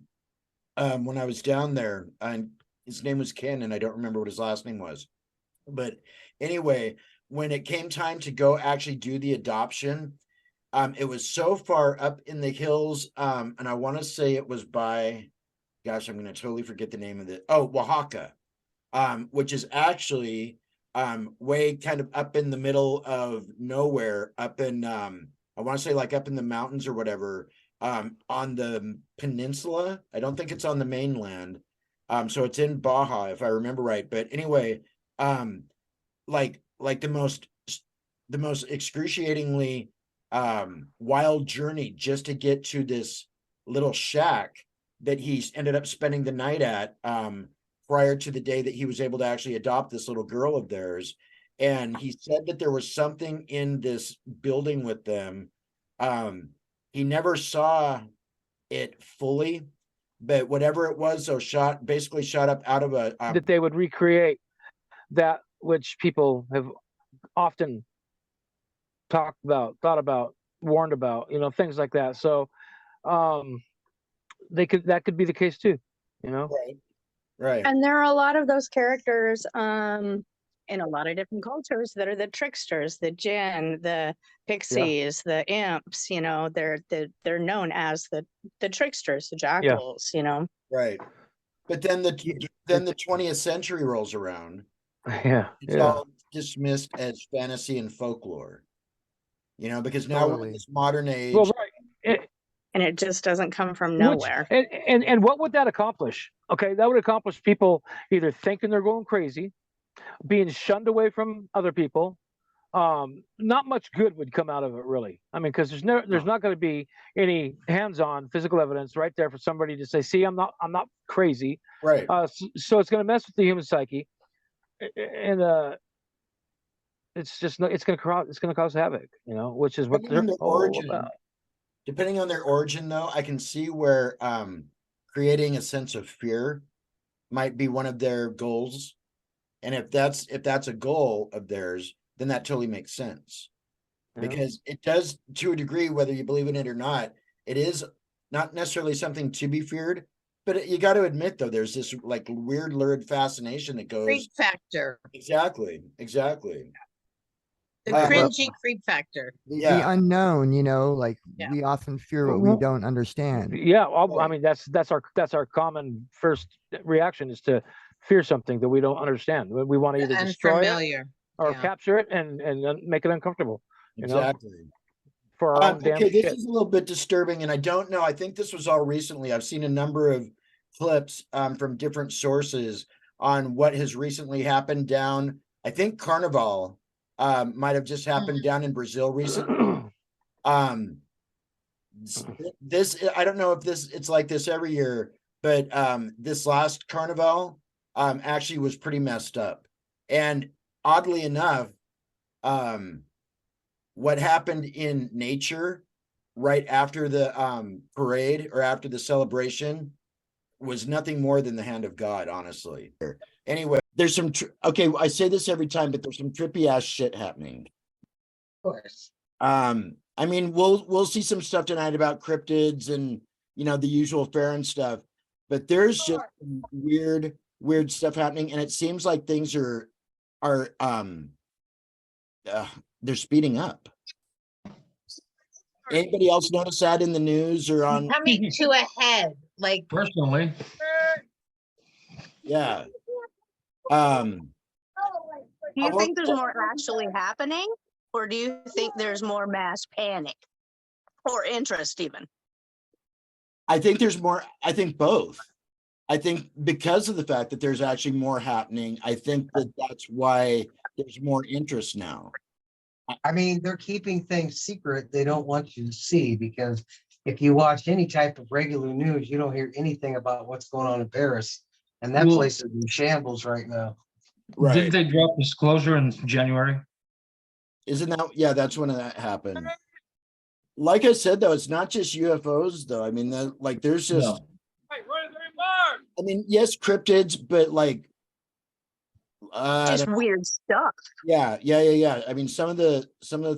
Speaker 3: when I was down there, and his name was Ken, and I don't remember what his last name was, but anyway, when it came time to go actually do the adoption, it was so far up in the hills, and I want to say it was by, gosh, I'm going to totally forget the name of it. Oh, Oaxaca, which is actually way kind of up in the middle of nowhere, up in I want to say like up in the mountains or whatever, on the peninsula. I don't think it's on the mainland, so it's in Baja if I remember right. But anyway, like the most excruciatingly wild journey just to get to this little shack that he ended up spending the night at prior to the day that he was able to actually adopt this little girl of theirs. And he said that there was something in this building with them. He never saw it fully, but whatever it was, so basically shot up out of a
Speaker 16: that they would recreate that which people have often talked about, thought about, warned about, things like that. So that could be the case too,
Speaker 3: Right.
Speaker 12: And there are a lot of those characters in a lot of different cultures that are the tricksters, the jinn, the pixies, the imps. They're known as the tricksters, the jackals.
Speaker 3: Right. But then the 20th century rolls around.
Speaker 16: Yeah,
Speaker 3: It's
Speaker 16: yeah.
Speaker 3: all dismissed as fantasy and folklore. Because now we're in this modern age.
Speaker 16: Well, right.
Speaker 12: And it just doesn't come from
Speaker 16: Which,
Speaker 12: nowhere.
Speaker 16: and what would that accomplish? Okay, that would accomplish people either thinking they're going crazy, being shunned away from other people. Not much good would come out of it, really. I mean, because there's not going to be any hands-on physical evidence right there for somebody to say, "See, I'm not crazy."
Speaker 3: Right.
Speaker 16: So it's going to mess with the human psyche, and it's going to cause havoc, which is what they're all about.
Speaker 3: Depending on their origin, though, I can see where creating a sense of fear might be one of their goals, and if that's a goal of theirs, then that totally makes sense.
Speaker 16: Yeah.
Speaker 3: Because it does, to a degree, whether you believe in it or not, it is not necessarily something to be feared. But you got to admit, though, there's this like weird lurid fascination that goes.
Speaker 6: Creep factor.
Speaker 3: Exactly.
Speaker 6: The cringy creep factor.
Speaker 10: The unknown, like we often fear what we don't understand.
Speaker 16: Yeah, I mean that's our common first reaction is to fear something that we don't understand. We want to either destroy it or capture it and make it uncomfortable.
Speaker 3: Exactly.
Speaker 16: For our own damn
Speaker 3: this
Speaker 16: shit.
Speaker 3: is a little bit disturbing, and I don't know. I think this was all recently. I've seen a number of clips from different sources on what has recently happened down. I think Carnival might have just happened down in Brazil recently. This I don't know if it's like this every year, but this last Carnival actually was pretty messed up. And oddly enough, what happened in nature right after the parade or after the celebration was nothing more than the hand of God, honestly. Anyway, there's some okay, I say this every time, but there's some trippy ass shit happening.
Speaker 6: Of course.
Speaker 3: I mean, we'll see some stuff tonight about cryptids and the usual fare and stuff, but there's just some weird stuff happening, and it seems like things are they're speeding up. Anybody else notice that in the news or on
Speaker 6: Coming to a head, like
Speaker 5: personally?
Speaker 3: Yeah.
Speaker 12: Do you think there's more actually happening, or do you think there's more mass panic or interest even?
Speaker 3: I think there's more. I think both. I think because of the fact that there's actually more happening, I think that's why there's more interest now.
Speaker 4: I mean, they're keeping things secret they don't want you to see, because if you watch any type of regular news, you don't hear anything about what's going on in Paris. And that place is in shambles right now.
Speaker 3: Right.
Speaker 5: Didn't they drop disclosure in January?
Speaker 3: Isn't that? Yeah, that's when that happened. Like I said, though, it's not just UFOs, though. I mean, there's just.
Speaker 5: No.
Speaker 3: I mean, yes, cryptids, but like.
Speaker 12: Just weird stuff.
Speaker 3: Yeah. I mean, some of the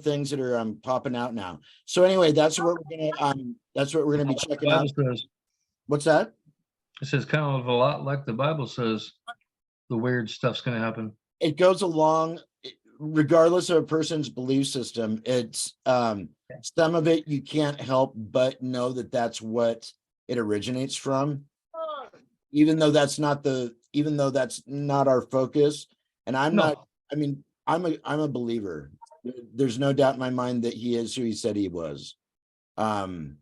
Speaker 3: things that are popping out now. So anyway, that's what we're gonna be checking out. What's that?
Speaker 5: It says kind of a lot like the Bible says. The weird stuff's going to happen.
Speaker 3: It goes along, regardless of a person's belief system. It's some of it you can't help but know that that's what it originates from, even though that's not our focus. And I'm not. I mean, I'm a believer. There's no doubt in my mind that he is who he said he was. And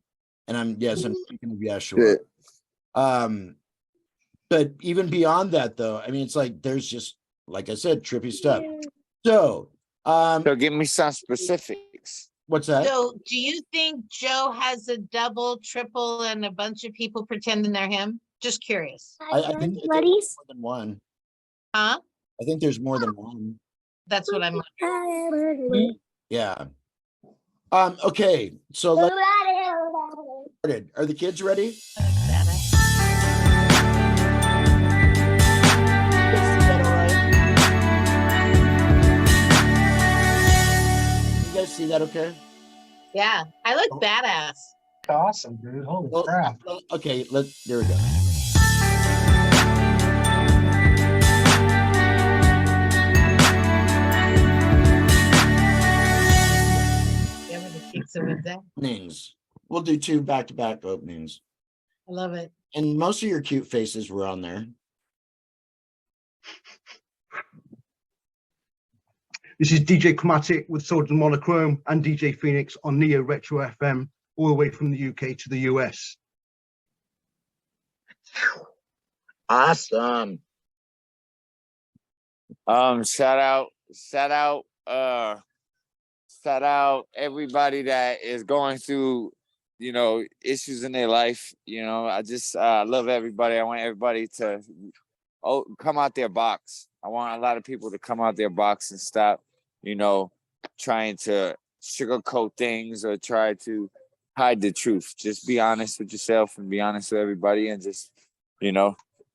Speaker 3: I'm thinking of Yeshua. But even beyond that, though, I mean, it's like there's just, like I said, trippy stuff. So
Speaker 8: give me some specifics.
Speaker 3: What's that?
Speaker 6: So do you think Joe has a double, triple, and a bunch of people pretending they're him? Just curious.
Speaker 3: I think there's more than one.
Speaker 6: Huh?
Speaker 3: I think there's more than one.
Speaker 6: That's what I'm.
Speaker 3: Yeah. Okay. So let's. Are the kids ready? You guys see that okay?
Speaker 6: Yeah, I look badass.
Speaker 4: Awesome, dude. Holy crap.
Speaker 3: Okay, there we go. Openings. We'll do 2 back-to-back openings.
Speaker 6: I love it.
Speaker 3: And most of your cute faces were on there.
Speaker 19: This is DJ Chromatic with Swords and Monochrome and DJ Phoenix on Neo Retro FM, all the way from the UK to the US.
Speaker 8: Awesome. Shout out everybody that is going through, issues in their life. I just love everybody. I want everybody to come out their box. I want a lot of people to come out their box and stop, trying to sugarcoat things or try to hide the truth. Just be honest with yourself and be honest with everybody, and just,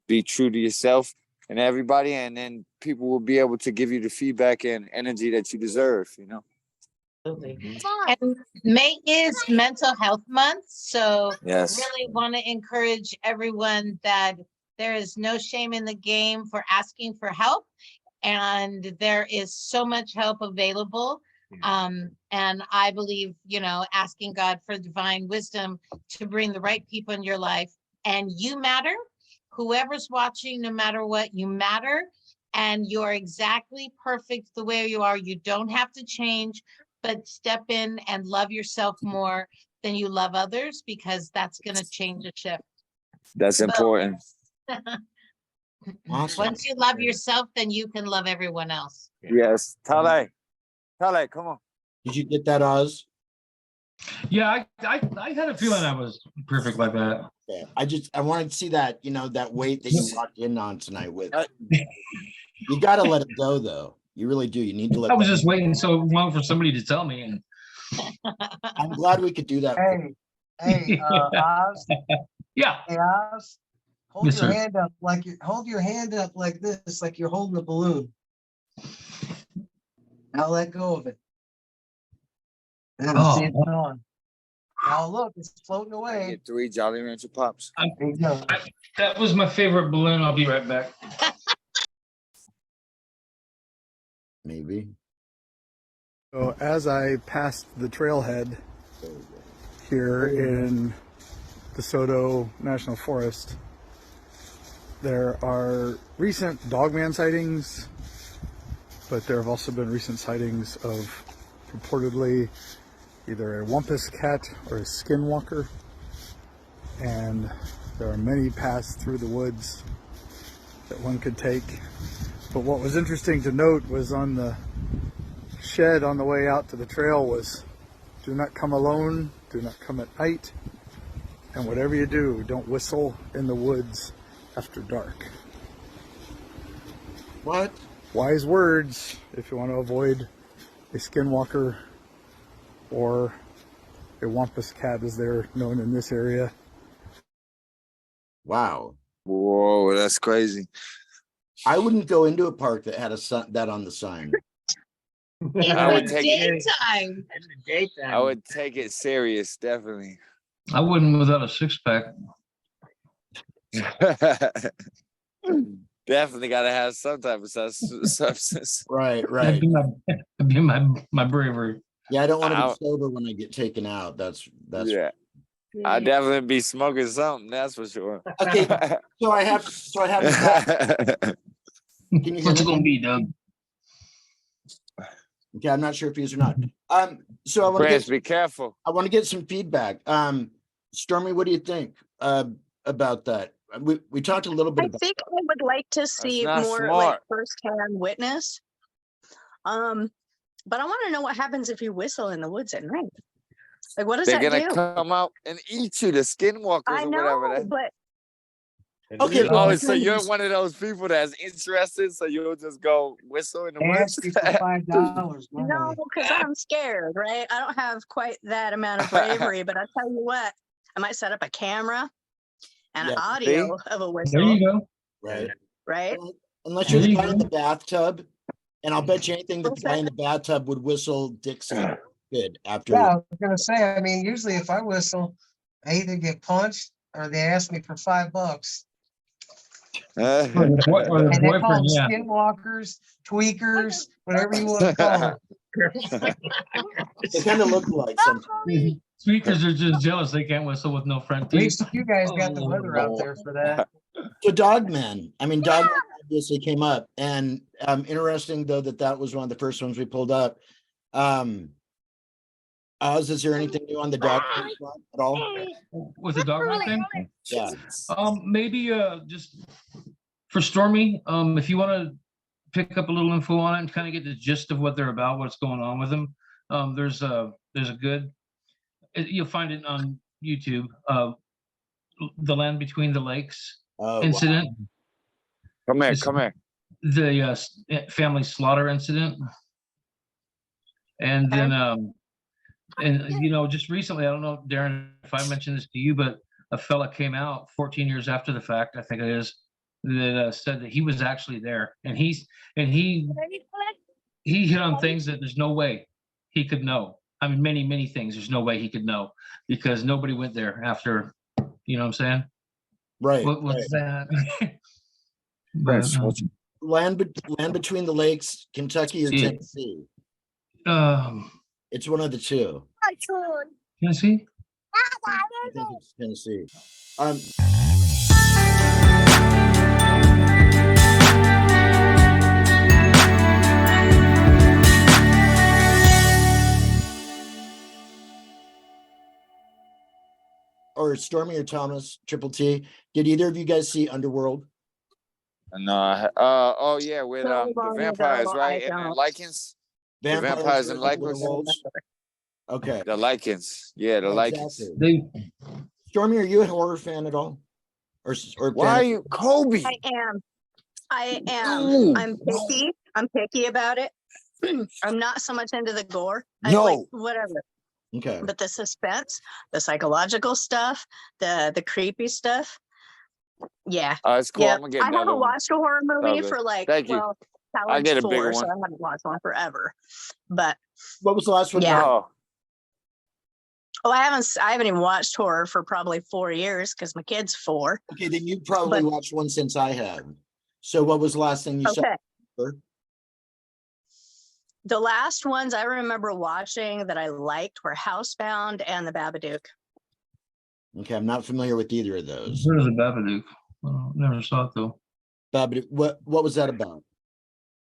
Speaker 8: be true to yourself and everybody, and then people will be able to give you the feedback and energy that you deserve.
Speaker 6: And May is Mental Health Month, so
Speaker 8: Yes.
Speaker 6: really want to encourage everyone that there is no shame in the game for asking for help, and there is so much help available. And I believe, asking God for divine wisdom to bring the right people in your life, and you matter. Whoever's watching, no matter what, you matter, and you're exactly perfect the way you are. You don't have to change, but step in and love yourself more than you love others, because that's going to change a shift.
Speaker 8: That's important.
Speaker 3: Awesome.
Speaker 6: Once you love yourself, then you can love everyone else.
Speaker 8: Yes. Tale, come on.
Speaker 3: Did you get that, Oz?
Speaker 5: Yeah, I had a feeling I was perfect like that.
Speaker 3: Yeah, I wanted to see that, that weight that you walked in on tonight with. You got to let it go, though. You really do. You need to let.
Speaker 5: I was just waiting so long for somebody to tell me, and
Speaker 3: I'm glad we could do that.
Speaker 4: Hey, Oz.
Speaker 5: Yeah.
Speaker 4: Hey, Oz. Hold
Speaker 5: Yes,
Speaker 4: your
Speaker 5: sir.
Speaker 4: hand up hold your hand up like this, like you're holding a balloon. Now let go of it. Now see it on. Now look, it's floating away.
Speaker 8: Get 3 Jolly Rancher Pops.
Speaker 5: That was my favorite balloon. I'll be right back.
Speaker 3: Maybe.
Speaker 15: So as I passed the trailhead here in DeSoto National Forest, there are recent dogman sightings, but there have also been recent sightings of purportedly either a wampus cat or a skinwalker, and there are many paths through the woods that one could take. But what was interesting to note was on the shed on the way out to the trail was, do not come alone, do not come at night, and whatever you do, don't whistle in the woods after dark.
Speaker 3: What?
Speaker 15: Wise words if you want to avoid a skinwalker or a wampus cat, as they're known in this area.
Speaker 3: Wow.
Speaker 8: Whoa, that's crazy.
Speaker 3: I wouldn't go into a park that had that on the sign.
Speaker 8: I would take
Speaker 6: daytime.
Speaker 8: I would take it serious, definitely.
Speaker 5: I wouldn't without a 6-pack.
Speaker 8: Definitely got to have some type of substance.
Speaker 3: Right.
Speaker 5: That'd be my bravery.
Speaker 3: Yeah, I don't want to be sober when I get taken out. That's
Speaker 8: yeah. I'd definitely be smoking something, that's for sure.
Speaker 3: Okay, so I have Can you hear
Speaker 5: What's it
Speaker 3: me?
Speaker 5: gonna be, Doug?
Speaker 3: Okay, I'm not sure if he is or not. So I want
Speaker 8: Chris,
Speaker 3: to
Speaker 8: be careful.
Speaker 3: I want to get some feedback. Stormy, what do you think about that? We talked a little bit
Speaker 12: I
Speaker 3: about
Speaker 12: think I would like to see
Speaker 8: not
Speaker 12: more
Speaker 8: smart.
Speaker 12: like firsthand witness. But I want to know what happens if you whistle in the woods at night. Like, what does
Speaker 8: They're
Speaker 12: that
Speaker 8: gonna
Speaker 12: do?
Speaker 8: come out and eat you, the skinwalkers
Speaker 12: I
Speaker 8: or
Speaker 12: know,
Speaker 8: whatever.
Speaker 12: but
Speaker 3: Okay,
Speaker 8: Oh, so you're one of those people that's interested, so you'll just go whistle in the
Speaker 4: They
Speaker 8: woods?
Speaker 4: ask you for $5.
Speaker 12: no, because I'm scared, right? I don't have quite that amount of bravery, but I tell you what, I might set up a camera and
Speaker 3: Yeah,
Speaker 12: audio of a
Speaker 5: There
Speaker 12: whistle,
Speaker 5: you go.
Speaker 3: right.
Speaker 12: right?
Speaker 3: Unless you're
Speaker 5: There
Speaker 3: the
Speaker 5: you
Speaker 3: guy in
Speaker 5: go.
Speaker 3: the bathtub, and I'll bet you anything that the
Speaker 12: What's
Speaker 3: guy
Speaker 12: that?
Speaker 3: in the bathtub would whistle Dixie good after.
Speaker 4: Yeah, I was gonna say, I mean, usually if I whistle, I either get punched or they ask me for $5.
Speaker 5: Or the
Speaker 4: And they call
Speaker 5: boyfriend,
Speaker 4: them
Speaker 5: yeah.
Speaker 4: skinwalkers, tweakers, whatever you want to call them.
Speaker 3: They kind of look like sometimes.
Speaker 5: Speakers are just jealous. They can't whistle with no front
Speaker 4: At
Speaker 5: teeth.
Speaker 4: least you guys got the weather out there for that.
Speaker 3: So Dogman, I mean, Dogman obviously came up, and interesting though that was one of the first ones we pulled up. Oz, is there anything new on the Dogman front at all?
Speaker 5: With the Dogman thing?
Speaker 3: Yeah.
Speaker 5: Maybe just for Stormy, if you want to pick up a little info on it and kind of get the gist of what they're about, what's going on with them, there's a good, you'll find it on YouTube, the Land Between the Lakes incident.
Speaker 8: Wow. Come here.
Speaker 5: The family slaughter incident. And then, and just recently, I don't know, Darren, if I mentioned this to you, but a fella came out 14 years after the fact, I think it is, that said that he was actually there, and he hit on things that there's no way he could know. I mean, many things there's no way he could know, because nobody went there after, you know what I'm saying?
Speaker 3: Right.
Speaker 5: What's that?
Speaker 3: But, land Between the Lakes, Kentucky or Tennessee? It's one of the two.
Speaker 5: Tennessee?
Speaker 3: I think it's Tennessee. Or Stormy or Thomas, Triple T, did either of you guys see Underworld?
Speaker 8: No. Oh yeah, with the vampires, right? And the lichens. The vampires and lichens.
Speaker 3: Okay.
Speaker 8: The lichens. Yeah, the lichens.
Speaker 3: Stormy, are you a horror fan at all? Or
Speaker 8: why are you Kobe?
Speaker 12: I am.
Speaker 8: No.
Speaker 12: I'm picky about it. I'm not so much into the gore. I
Speaker 8: No.
Speaker 12: like whatever.
Speaker 3: Okay.
Speaker 12: But the suspense, the psychological stuff, the creepy stuff. Yeah.
Speaker 8: It's cool. I'm gonna get
Speaker 12: I haven't
Speaker 8: another one.
Speaker 12: watched a horror movie
Speaker 8: Okay.
Speaker 12: for like,
Speaker 8: Thank you.
Speaker 12: well,
Speaker 8: I'll get a
Speaker 12: four,
Speaker 8: bigger
Speaker 12: so
Speaker 8: one.
Speaker 12: I haven't watched one forever. But
Speaker 3: what was the last one?
Speaker 12: Yeah. Oh, I haven't even watched horror for probably 4 years because my kid's 4.
Speaker 3: Okay, then you probably watched one since I have. So what was the last thing you saw?
Speaker 12: The last ones I remember watching that I liked were Housebound and The Babadook.
Speaker 3: Okay, I'm not familiar with either of those.
Speaker 5: Where's the Babadook? Never saw it though.
Speaker 3: Babadook. What was that about?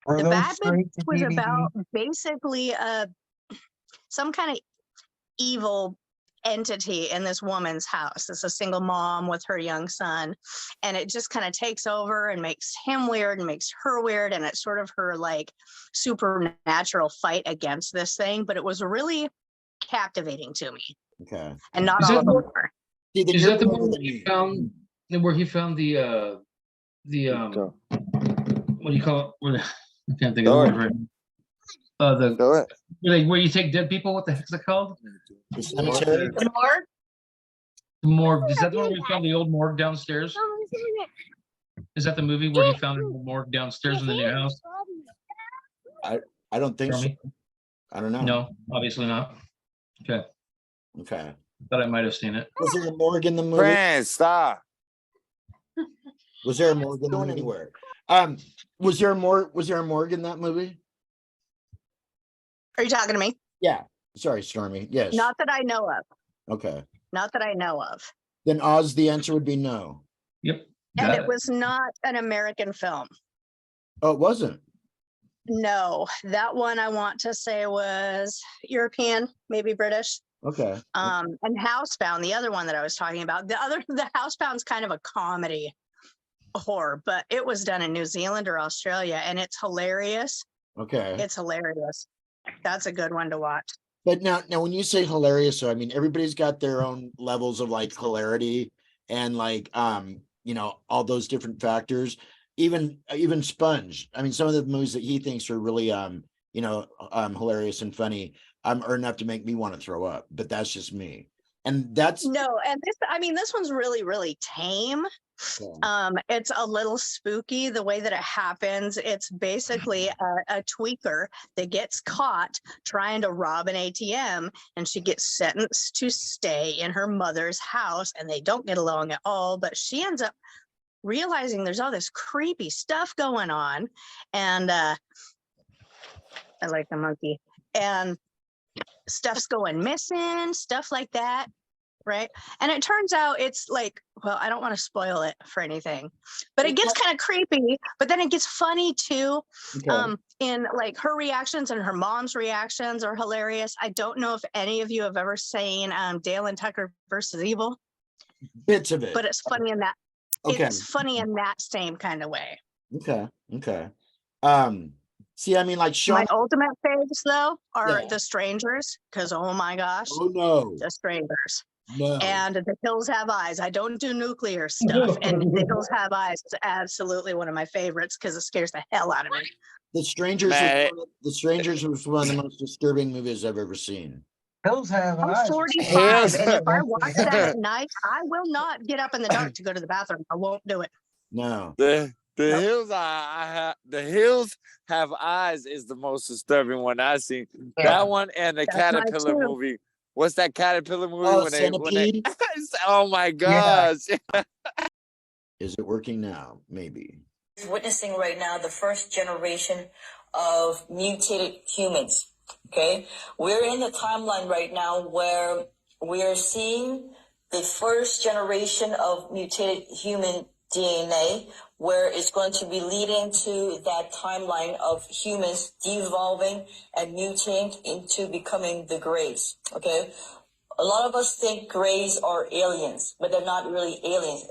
Speaker 12: The Babadook was about basically some kind of evil entity in this woman's house. It's a single mom with her young son, and it just kind of takes over and makes him weird and makes her weird, and it's sort of her like supernatural fight against this thing. But it was really captivating to me.
Speaker 3: Okay.
Speaker 12: And not all of them were.
Speaker 5: Is that the one that he found where he found the what do you call it? I can't think of the word right now. Where you take dead people, what the heck's it called?
Speaker 3: The cemetery?
Speaker 6: The morgue?
Speaker 5: The morgue. Is that the one where he found the old morgue downstairs? Is that the movie where he found the morgue downstairs in the new house?
Speaker 3: I don't think so. I don't know.
Speaker 5: No, obviously not. Okay.
Speaker 3: Okay.
Speaker 5: But I might have seen it.
Speaker 3: Was there a morgue in the movie?
Speaker 8: Friends, stop.
Speaker 3: Was there a morgue in the movie? Anywhere? Was there a morgue in that movie?
Speaker 12: Are you talking to me?
Speaker 3: Yeah. Sorry, Stormy. Yes.
Speaker 12: Not that I know of.
Speaker 3: Okay.
Speaker 12: Not that I know of.
Speaker 3: Then Oz, the answer would be no.
Speaker 5: Yep.
Speaker 12: And it was not an American film.
Speaker 3: Oh, it wasn't.
Speaker 12: No, that one I want to say was European, maybe British.
Speaker 3: Okay.
Speaker 12: And Housebound, the other one that I was talking about, the Housebound's kind of a comedy horror, but it was done in New Zealand or Australia, and it's hilarious.
Speaker 3: Okay.
Speaker 12: It's hilarious. That's a good one to watch.
Speaker 3: But now when you say hilarious, so I mean everybody's got their own levels of like hilarity and like all those different factors. Even Sponge. I mean, some of the movies that he thinks are really hilarious and funny are enough to make me want to throw up. But that's just me. And that's
Speaker 12: and this one's really, really tame. Yeah. It's a little spooky the way that it happens. It's basically a tweaker that gets caught trying to rob an ATM, and she gets sentenced to stay in her mother's house, and they don't get along at all, but she ends up realizing there's all this creepy stuff going on. And I like the monkey. And stuff's going missing, stuff like that. Right. And it turns out it's like, well, I don't want to spoil it for anything, but it gets kind of creepy, but then it gets funny too.
Speaker 3: Okay.
Speaker 12: In like her reactions and her mom's reactions are hilarious. I don't know if any of you have ever seen Dale and Tucker versus Evil.
Speaker 3: Bits of it.
Speaker 12: But it's funny in that.
Speaker 3: Okay.
Speaker 12: It's funny in that same kind of way.
Speaker 3: Okay. Okay. See, I mean, like
Speaker 12: My
Speaker 3: Sean.
Speaker 12: ultimate faves though are
Speaker 3: Yeah.
Speaker 12: The Strangers, because oh my gosh,
Speaker 3: Oh no.
Speaker 12: The Strangers.
Speaker 3: No.
Speaker 12: And The Hills Have Eyes. I don't do nuclear stuff, and The Hills Have Eyes is absolutely one of my favorites because it scares the hell out of me.
Speaker 3: The Strangers.
Speaker 8: Man,
Speaker 3: The Strangers was one of the most disturbing movies I've ever seen.
Speaker 4: Hills Have
Speaker 12: I'm
Speaker 4: Eyes.
Speaker 12: 45, and if I watch that at night, I will not get up in the dark to go to the bathroom. I won't do it.
Speaker 3: No.
Speaker 8: The hills the hills have eyes is the most disturbing one I've seen.
Speaker 4: Yeah.
Speaker 8: That one and the
Speaker 12: That's mine
Speaker 8: caterpillar
Speaker 12: too.
Speaker 8: movie. What's that caterpillar movie
Speaker 3: Oh,
Speaker 8: when they
Speaker 3: Centipede?
Speaker 8: oh my gosh.
Speaker 3: Is it working now? Maybe.
Speaker 20: Witnessing right now the first generation of mutated humans. Okay, we're in the timeline right now where we are seeing the first generation of mutated human DNA, where it's going to be leading to that timeline of humans devolving and mutating into becoming the Greys. Okay, a lot of us think Greys are aliens, but they're not really aliens.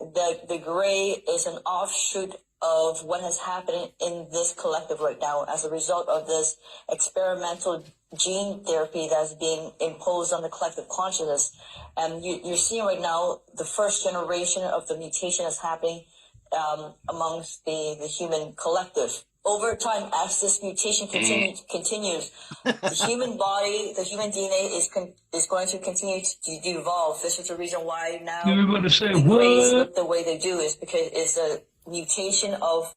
Speaker 20: The Grey is an offshoot of what has happened in this collective right now as a result of this experimental gene therapy that's being imposed on the collective consciousness. And you're seeing right now the first generation of the mutation that's happening amongst the human collective. Over time, as this mutation continues, the human body, the human DNA is going to continue to evolve. This is the reason why now
Speaker 5: You were going to say
Speaker 20: the Greys
Speaker 5: what?
Speaker 20: look the way they do, is because it's a mutation of.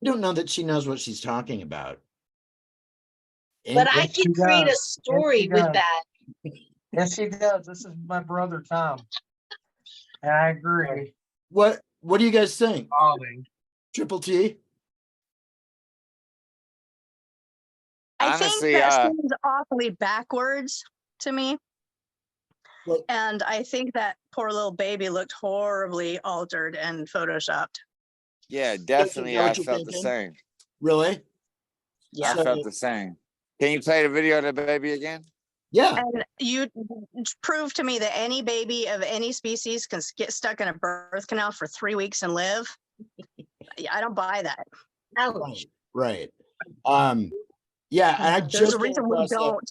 Speaker 3: I don't know that she knows what she's talking about.
Speaker 6: But I
Speaker 4: Yes, she
Speaker 6: can create a
Speaker 4: does.
Speaker 6: story
Speaker 4: Yes, she
Speaker 6: with
Speaker 4: does.
Speaker 6: that.
Speaker 4: Yes, she does. This is my brother Tom. And I agree.
Speaker 3: What do you guys think?
Speaker 4: Falling.
Speaker 3: Triple T?
Speaker 12: I
Speaker 8: Honestly,
Speaker 12: think that seems awfully backwards to me.
Speaker 3: What?
Speaker 12: And I think that poor little baby looked horribly altered and photoshopped.
Speaker 8: Yeah, definitely.
Speaker 3: know what
Speaker 8: I
Speaker 3: you're
Speaker 8: felt the
Speaker 3: thinking?
Speaker 8: same.
Speaker 3: Really?
Speaker 12: Yeah.
Speaker 8: I felt the same. Can you play the video of the baby again?
Speaker 3: Yeah.
Speaker 12: And you prove to me that any baby of any species can get stuck in a birth canal for 3 weeks and live. I don't buy that.
Speaker 3: Right. Yeah, and I
Speaker 12: There's
Speaker 3: just
Speaker 12: a
Speaker 3: came
Speaker 12: reason we
Speaker 3: across
Speaker 12: don't.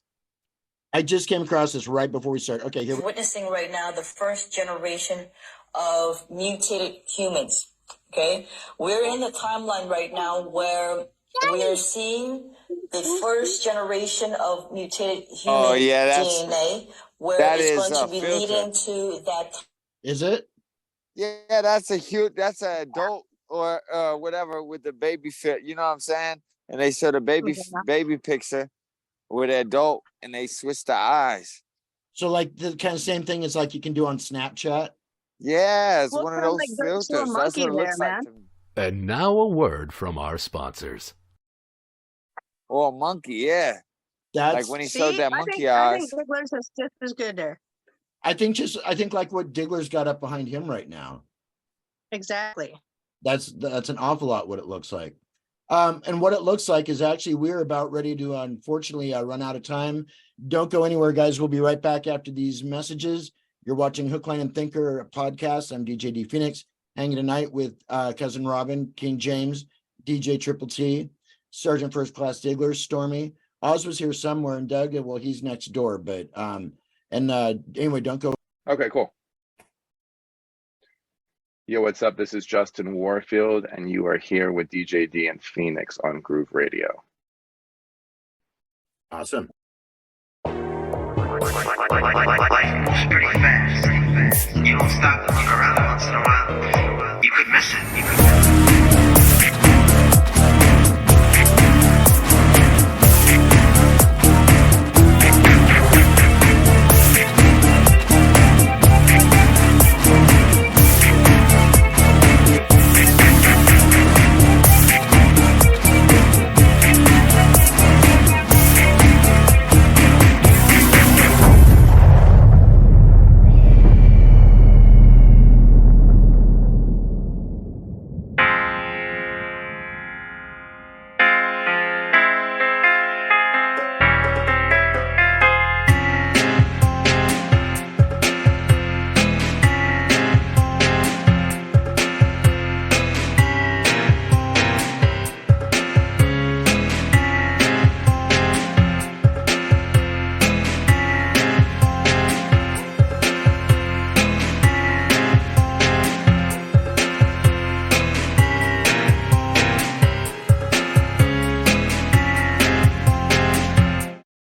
Speaker 3: I just came across this right before we started. Okay, here we
Speaker 20: Witnessing right now the first generation of mutated humans. Okay, we're in the timeline right now where we are seeing the first generation of mutated human
Speaker 8: Oh, yeah, that's-
Speaker 20: DNA, where
Speaker 8: that
Speaker 20: it's
Speaker 8: is
Speaker 20: going
Speaker 8: a
Speaker 20: to be
Speaker 8: filter.
Speaker 20: leading to that.
Speaker 3: Is it?
Speaker 8: Yeah, that's an adult or whatever with the baby fit. You know what I'm saying? And they show the baby picture with the adult, and they switch the eyes.
Speaker 3: So like the kind of same thing as like you can do on Snapchat.
Speaker 8: Yeah, it's
Speaker 12: Well,
Speaker 8: one of
Speaker 12: sounds
Speaker 8: those
Speaker 12: like there's still a
Speaker 8: filters. That's what it
Speaker 12: monkey
Speaker 8: looks
Speaker 12: there,
Speaker 8: like
Speaker 12: man.
Speaker 8: to me.
Speaker 21: And now a word from our sponsors.
Speaker 8: Or a monkey, yeah.
Speaker 3: That's
Speaker 8: Like when he showed
Speaker 12: See,
Speaker 8: that
Speaker 12: I
Speaker 8: monkey
Speaker 12: think
Speaker 8: eyes.
Speaker 12: Diggler's is just as good there.
Speaker 3: I think like what Diggler's got up behind him right now.
Speaker 12: Exactly.
Speaker 3: That's an awful lot what it looks like. And what it looks like is actually we're about ready to unfortunately run out of time. Don't go anywhere, guys. We'll be right back after these messages. You're watching Hook, Line, and Thinker podcast. I'm DJ D Phoenix, hanging tonight with Cousin Robin, King James, DJ Triple T, Sergeant First Class Diggler, Stormy. Oz was here somewhere, and Doug, well, he's next door. But anyway, don't go.
Speaker 22: Okay, cool. Yo, what's up? This is Justin Warfield, and you are here with DJ D and Phoenix on Groove Radio.
Speaker 3: Awesome.
Speaker 2: Life moves pretty fast. You don't stop to look around once in a while. You could miss it.